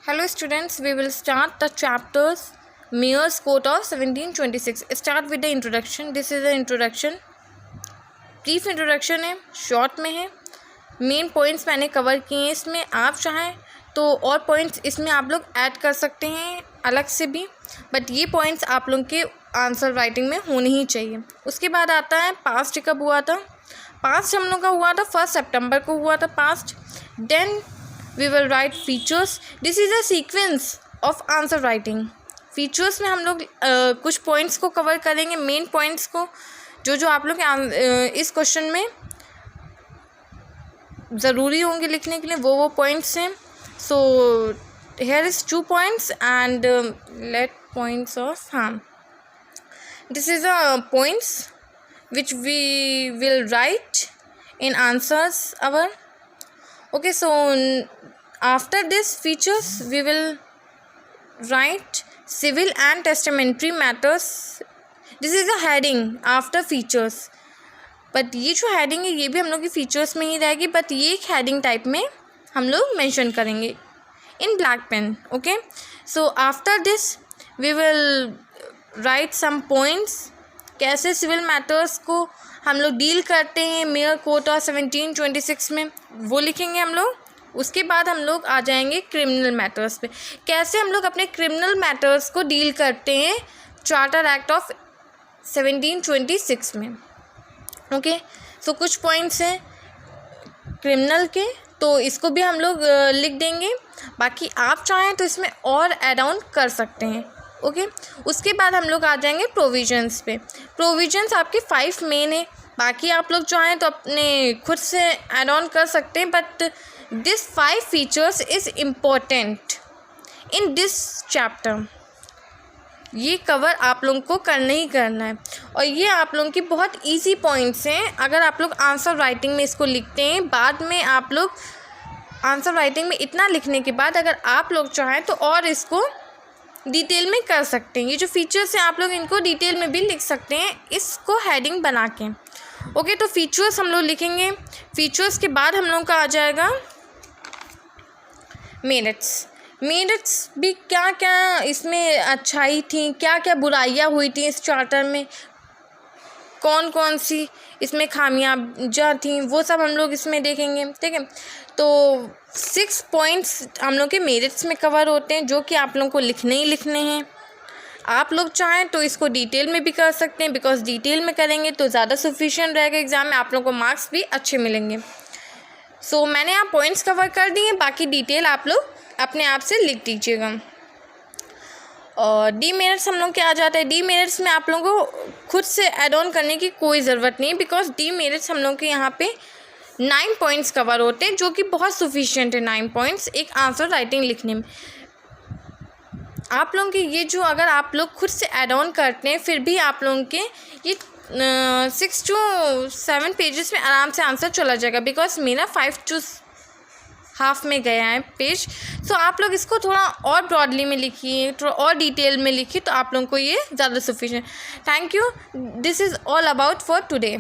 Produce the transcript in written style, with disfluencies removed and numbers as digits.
Hello students, we will start the chapters Mayor's Quote of 1726. Start with the introduction. This is the introduction. Brief introduction है, short में है. Main points मैंने cover किए हैं इसमें. आप चाहें तो और पॉइंट्स इसमें आप लोग ऐड कर सकते हैं अलग से भी, बट ये पॉइंट्स आप लोग के आंसर राइटिंग में होने ही चाहिए. उसके बाद आता है पास्ट कब हुआ था. पास्ट हम लोग का हुआ था 1 सितंबर को हुआ था past. Then we will write features. This is a sequence of answer writing. Features में हम लोग कुछ पॉइंट्स को कवर करेंगे, मेन पॉइंट्स को जो आप लोग इस क्वेश्चन में ज़रूरी होंगे लिखने के लिए, वो पॉइंट्स हैं. So here is 2 points and let points of this is a points which we will write in answers our. Okay, so after this features we will write civil and testamentary matters. This is a heading after features, but ये जो heading है ये भी हम लोग की features में ही रहेगी, बट ये एक हेडिंग टाइप में हम लोग मेंशन करेंगे in black pen. Okay, so after this we will write some points, कैसे सिविल मैटर्स को हम लोग डील करते हैं मेयर कोर्ट ऑफ 1726 में, वो लिखेंगे हम लोग. उसके बाद हम लोग आ जाएंगे क्रिमिनल मैटर्स पे, कैसे हम लोग अपने क्रिमिनल मैटर्स को डील करते हैं चार्टर एक्ट ऑफ 1726 में. ओके, सो कुछ पॉइंट्स हैं क्रिमिनल के, तो इसको भी हम लोग लिख देंगे. बाकी आप चाहें तो इसमें और ऐड ऑन कर सकते हैं. ओके, उसके बाद हम लोग आ जाएंगे प्रोविजंस पे. प्रोविजंस आपके 5 मेन है, बाकी आप लोग चाहें तो अपने खुद से ऐड ऑन कर सकते हैं, but this 5 features is important in this chapter. ये कवर आप लोगों को करना ही करना है, और ये आप लोगों की बहुत इजी पॉइंट्स हैं. अगर आप लोग आंसर राइटिंग में इसको लिखते हैं, बाद में आप लोग आंसर राइटिंग में इतना लिखने के बाद अगर आप लोग चाहें तो और इसको डिटेल में कर सकते हैं. ये जो फीचर्स हैं आप लोग इनको डिटेल में भी लिख सकते हैं इसको हेडिंग बना के. ओके, तो फीचर्स हम लोग लिखेंगे. फीचर्स के बाद हम लोग का आ जाएगा मेरिट्स. मेरिट्स भी क्या क्या इसमें अच्छाई थी, क्या क्या बुराइयां हुई थी इस चार्टर में, कौन कौन सी इसमें खामियाजा थी, वो सब हम लोग इसमें देखेंगे. ठीक है, तो 6 पॉइंट्स हम लोग के मेरिट्स में कवर होते हैं, जो कि आप लोगों को लिखने ही लिखने हैं. आप लोग चाहें तो इसको डिटेल में भी कर सकते हैं, बिकॉज डिटेल में करेंगे तो ज़्यादा सफिशिएंट रहेगा एग्ज़ाम में, आप लोगों को मार्क्स भी अच्छे मिलेंगे. सो मैंने यहाँ पॉइंट्स कवर कर दिए, बाकी डिटेल आप लोग अपने आप से लिख दीजिएगा. और डी मेरिट्स हम लोग क्या आ जाता है. डी मेरिट्स में आप लोगों को खुद से ऐड ऑन करने की कोई ज़रूरत नहीं, बिकॉज डी मेरिट्स हम लोग के यहाँ पे 9 पॉइंट्स कवर होते हैं, जो कि बहुत सफिशिएंट है. 9 पॉइंट्स एक आंसर राइटिंग लिखने में. आप लोगों के ये जो अगर आप लोग खुद से ऐड ऑन करते हैं, फिर भी आप लोगों के ये 6 to 7 पेजेस में आराम से आंसर चला जाएगा, बिकॉज मेरा 5 to हाफ में गया है पेज. तो आप लोग इसको थोड़ा और ब्रॉडली में लिखिए, थोड़ा और डिटेल में लिखिए, तो आप लोगों को ये ज़्यादा sufficient. Thank you. This is all about for today.